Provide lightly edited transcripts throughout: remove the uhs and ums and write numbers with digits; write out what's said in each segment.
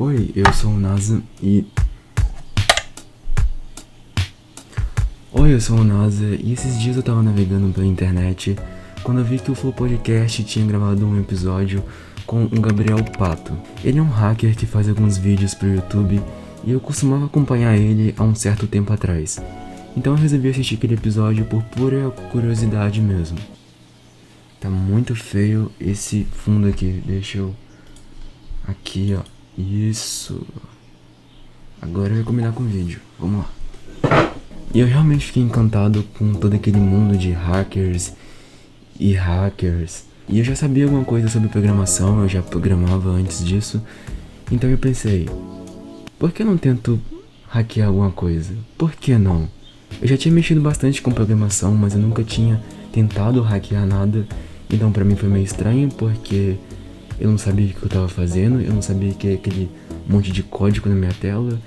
Oi, eu sou o NASA e... Oi, eu sou o NASA e esses dias eu tava navegando pela internet quando eu vi que o Flow Podcast tinha gravado um episódio com o Gabriel Pato. Ele é um hacker que faz alguns vídeos pro YouTube e eu costumava acompanhar ele há um certo tempo atrás. Então eu resolvi assistir aquele episódio por pura curiosidade mesmo. Tá muito feio esse fundo aqui, deixa eu... Aqui, ó. Isso. Agora eu vou combinar com o vídeo, vamos lá. E eu realmente fiquei encantado com todo aquele mundo de hackers e hackers. E eu já sabia alguma coisa sobre programação, eu já programava antes disso. Então eu pensei, por que eu não tento hackear alguma coisa? Por que não? Eu já tinha mexido bastante com programação, mas eu nunca tinha tentado hackear nada. Então pra mim foi meio estranho, porque eu não sabia o que eu tava fazendo, eu não sabia que aquele monte de código na minha tela.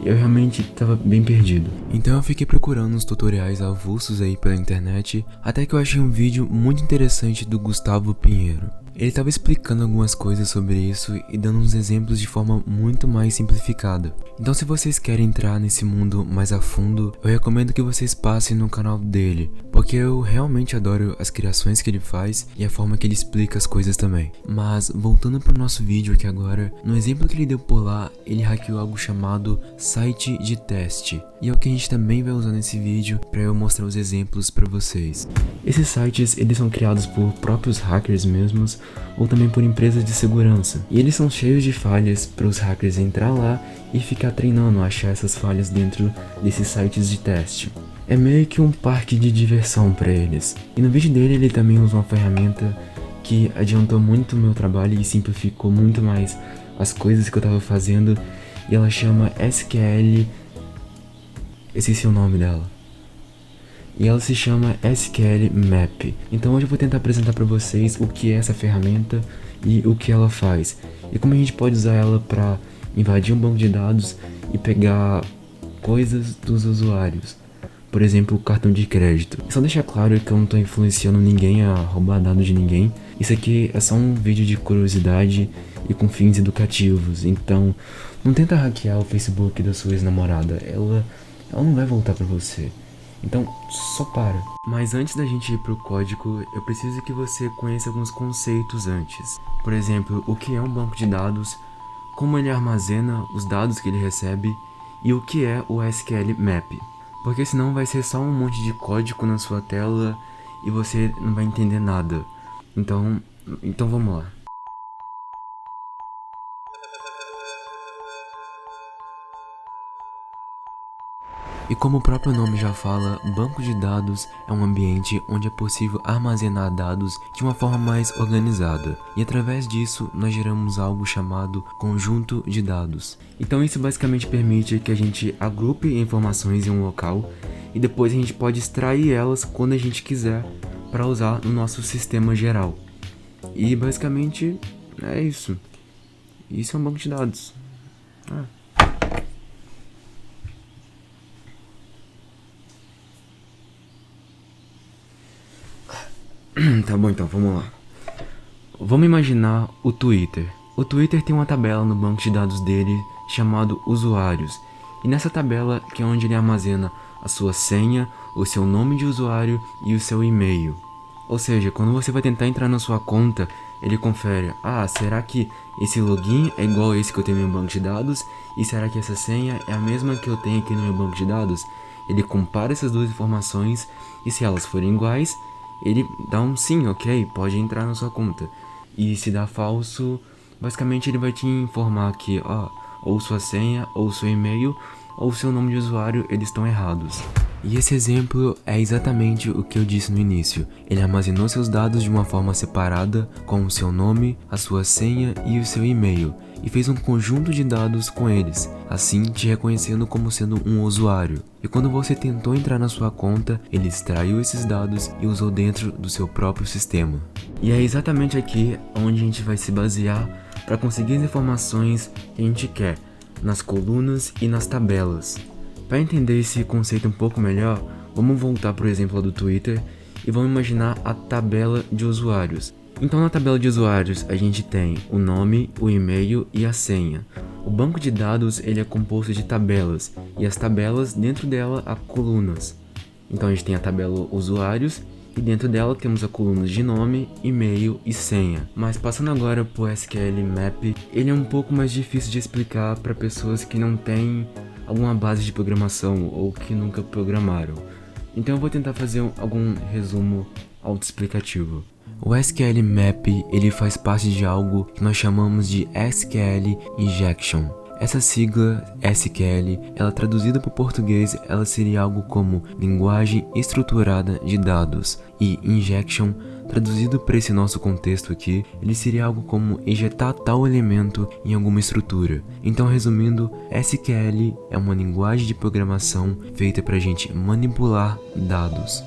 Eu realmente tava bem perdido. Então eu fiquei procurando uns tutoriais avulsos aí pela internet, até que eu achei um vídeo muito interessante do Gustavo Pinheiro. Ele tava explicando algumas coisas sobre isso e dando uns exemplos de forma muito mais simplificada. Então se vocês querem entrar nesse mundo mais a fundo, eu recomendo que vocês passem no canal dele, porque eu realmente adoro as criações que ele faz e a forma que ele explica as coisas também. Mas voltando pro nosso vídeo aqui agora, no exemplo que ele deu por lá, ele hackeou algo chamado site de teste. E é o que a gente também vai usar nesse vídeo para eu mostrar os exemplos para vocês. Esses sites, eles são criados por próprios hackers mesmos, ou também por empresas de segurança. E eles são cheios de falhas para os hackers entrar lá e ficar treinando a achar essas falhas dentro desses sites de teste. É meio que um parque de diversão para eles. E no vídeo dele ele também usa uma ferramenta que adiantou muito o meu trabalho e simplificou muito mais as coisas que eu estava fazendo. E ela chama SQL... Esqueci o nome dela. E ela se chama SQL Map. Então hoje eu vou tentar apresentar para vocês o que é essa ferramenta e o que ela faz. E como a gente pode usar ela para invadir um banco de dados e pegar coisas dos usuários. Por exemplo, o cartão de crédito. E só deixar claro que eu não tô influenciando ninguém a roubar dados de ninguém. Isso aqui é só um vídeo de curiosidade e com fins educativos. Então, não tenta hackear o Facebook da sua ex-namorada. Ela não vai voltar pra você. Então, só para. Mas antes da gente ir pro código, eu preciso que você conheça alguns conceitos antes. Por exemplo, o que é um banco de dados, como ele armazena os dados que ele recebe e o que é o SQL Map. Porque senão vai ser só um monte de código na sua tela e você não vai entender nada. Então vamos lá. E como o próprio nome já fala, banco de dados é um ambiente onde é possível armazenar dados de uma forma mais organizada. E através disso, nós geramos algo chamado conjunto de dados. Então isso basicamente permite que a gente agrupe informações em um local e depois a gente pode extrair elas quando a gente quiser para usar no nosso sistema geral. E basicamente é isso. Isso é um banco de dados. Tá bom, então, vamos lá. Vamos imaginar o Twitter. O Twitter tem uma tabela no banco de dados dele chamado usuários. E nessa tabela que é onde ele armazena a sua senha, o seu nome de usuário e o seu e-mail. Ou seja, quando você vai tentar entrar na sua conta, ele confere, será que esse login é igual a esse que eu tenho no meu banco de dados? E será que essa senha é a mesma que eu tenho aqui no meu banco de dados? Ele compara essas duas informações e se elas forem iguais, ele dá um sim, ok, pode entrar na sua conta. E se dá falso, basicamente ele vai te informar que, ou sua senha, ou seu e-mail, ou seu nome de usuário, eles estão errados. E esse exemplo é exatamente o que eu disse no início. Ele armazenou seus dados de uma forma separada, com o seu nome, a sua senha e o seu e-mail, e fez um conjunto de dados com eles, assim te reconhecendo como sendo um usuário. E quando você tentou entrar na sua conta, ele extraiu esses dados e usou dentro do seu próprio sistema. E é exatamente aqui onde a gente vai se basear para conseguir as informações que a gente quer, nas colunas e nas tabelas. Para entender esse conceito um pouco melhor, vamos voltar para o exemplo do Twitter e vamos imaginar a tabela de usuários. Então na tabela de usuários a gente tem o nome, o e-mail e a senha. O banco de dados ele é composto de tabelas, e as tabelas dentro dela há colunas. Então a gente tem a tabela usuários, e dentro dela temos a coluna de nome, e-mail e senha. Mas passando agora para o SQL Map, ele é um pouco mais difícil de explicar para pessoas que não têm alguma base de programação ou que nunca programaram. Então eu vou tentar fazer algum resumo autoexplicativo. O SQL Map ele faz parte de algo que nós chamamos de SQL Injection. Essa sigla SQL, ela traduzida para o português, ela seria algo como linguagem estruturada de dados, e injection, traduzido para esse nosso contexto aqui, ele seria algo como injetar tal elemento em alguma estrutura. Então, resumindo, SQL é uma linguagem de programação feita para a gente manipular dados.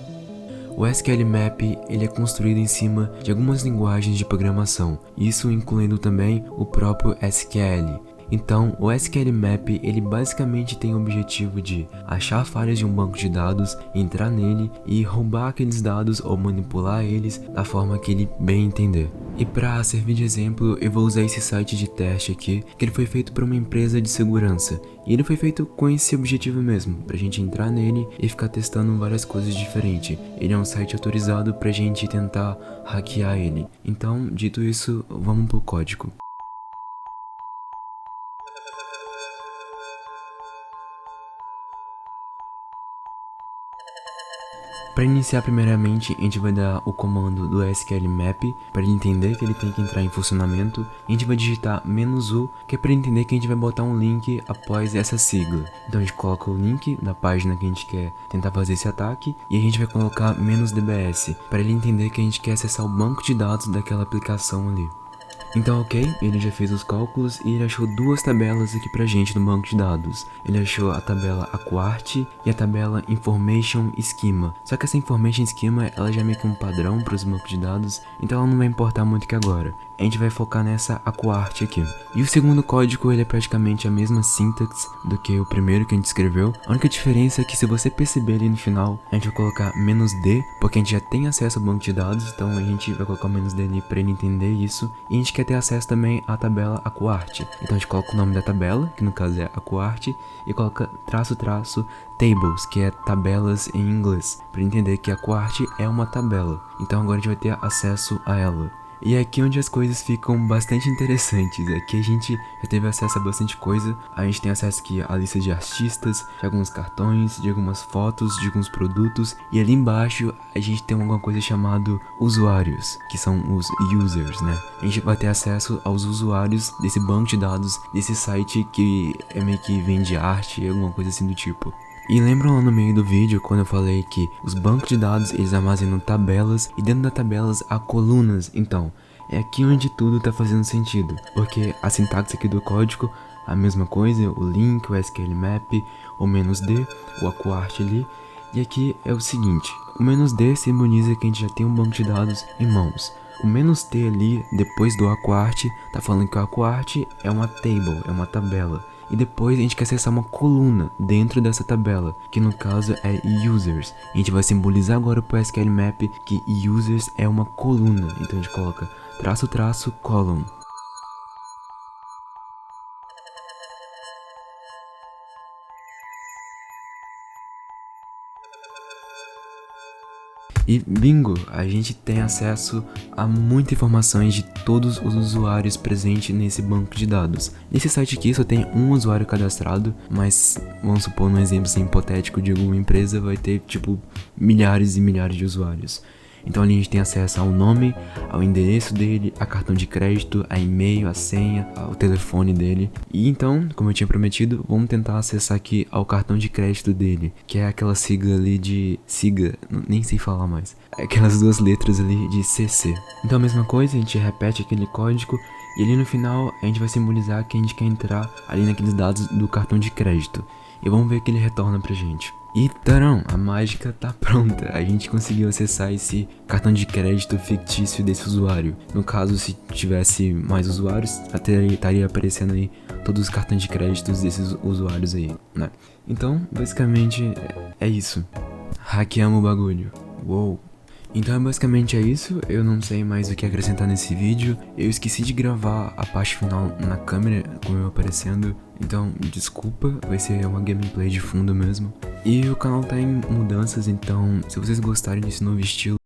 O SQL Map ele é construído em cima de algumas linguagens de programação, isso incluindo também o próprio SQL. Então, o SQL Map ele basicamente tem o objetivo de achar falhas de um banco de dados, entrar nele e roubar aqueles dados ou manipular eles da forma que ele bem entender. E para servir de exemplo, eu vou usar esse site de teste aqui, que ele foi feito por uma empresa de segurança. E ele foi feito com esse objetivo mesmo, pra gente entrar nele e ficar testando várias coisas diferentes. Ele é um site autorizado pra gente tentar hackear ele. Então, dito isso, vamos pro código. Para iniciar, primeiramente, a gente vai dar o comando do SQL Map para ele entender que ele tem que entrar em funcionamento. A gente vai digitar "-u", que é para entender que a gente vai botar um link após essa sigla. Então a gente coloca o link da página que a gente quer tentar fazer esse ataque e a gente vai colocar "-dbs", para ele entender que a gente quer acessar o banco de dados daquela aplicação ali. Então, ok, ele já fez os cálculos e ele achou duas tabelas aqui pra gente no banco de dados. Ele achou a tabela AQuart e a tabela Information Schema. Só que essa Information Schema, ela já é meio que um padrão para os bancos de dados, então ela não vai importar muito aqui agora. A gente vai focar nessa AQuart aqui. E o segundo código, ele é praticamente a mesma sintaxe do que o primeiro que a gente escreveu. A única diferença é que, se você perceber ali no final, a gente vai colocar "-d", porque a gente já tem acesso ao banco de dados, então a gente vai colocar o "-d" ali para ele entender isso. E a gente quer ter acesso também à tabela AQuart. Então a gente coloca o nome da tabela, que no caso é AQuart, e coloca -- tables, que é tabelas em inglês, para entender que AQuart é uma tabela. Então agora a gente vai ter acesso a ela. E é aqui onde as coisas ficam bastante interessantes. Aqui a gente já teve acesso a bastante coisa. A gente tem acesso aqui à lista de artistas, de alguns cartões, de algumas fotos, de alguns produtos. E ali embaixo a gente tem alguma coisa chamada usuários, que são os users, né? A gente vai ter acesso aos usuários desse banco de dados, desse site que é meio que vende arte, alguma coisa assim do tipo. E lembram lá no meio do vídeo quando eu falei que os bancos de dados eles armazenam tabelas e dentro das tabelas há colunas? Então, é aqui onde tudo tá fazendo sentido, porque a sintaxe aqui do código, a mesma coisa, o link, o SQL Map, o "-d", o AQuart ali, e aqui é o seguinte, o "-d" simboliza que a gente já tem um banco de dados em mãos. O "-t" ali, depois do AQuart, tá falando que o AQuart é uma table, é uma tabela. E depois a gente quer acessar uma coluna dentro dessa tabela, que no caso é users. A gente vai simbolizar agora para o SQL Map que users é uma coluna. Então a gente coloca -- column. E bingo, a gente tem acesso a muitas informações de todos os usuários presentes nesse banco de dados. Nesse site aqui só tem um usuário cadastrado, mas vamos supor, num exemplo assim, hipotético de alguma empresa, vai ter tipo milhares e milhares de usuários. Então ali a gente tem acesso ao nome, ao endereço dele, a cartão de crédito, a e-mail, a senha, ao telefone dele. E então, como eu tinha prometido, vamos tentar acessar aqui ao cartão de crédito dele, que é aquela sigla ali de... nem sei falar mais. Aquelas duas letras ali de CC. Então a mesma coisa, a gente repete aquele código e ali no final a gente vai simbolizar que a gente quer entrar ali naqueles dados do cartão de crédito. E vamos ver o que ele retorna pra gente. E tarão, a mágica tá pronta, a gente conseguiu acessar esse cartão de crédito fictício desse usuário. No caso, se tivesse mais usuários, até estaria aparecendo aí todos os cartões de créditos desses usuários aí, né? Então, basicamente, é isso. Hackeamos o bagulho. Uou! Então basicamente é isso, eu não sei mais o que acrescentar nesse vídeo. Eu esqueci de gravar a parte final na câmera, como eu aparecendo, então desculpa, vai ser uma gameplay de fundo mesmo. E o canal tá em mudanças, então se vocês gostarem desse novo estilo,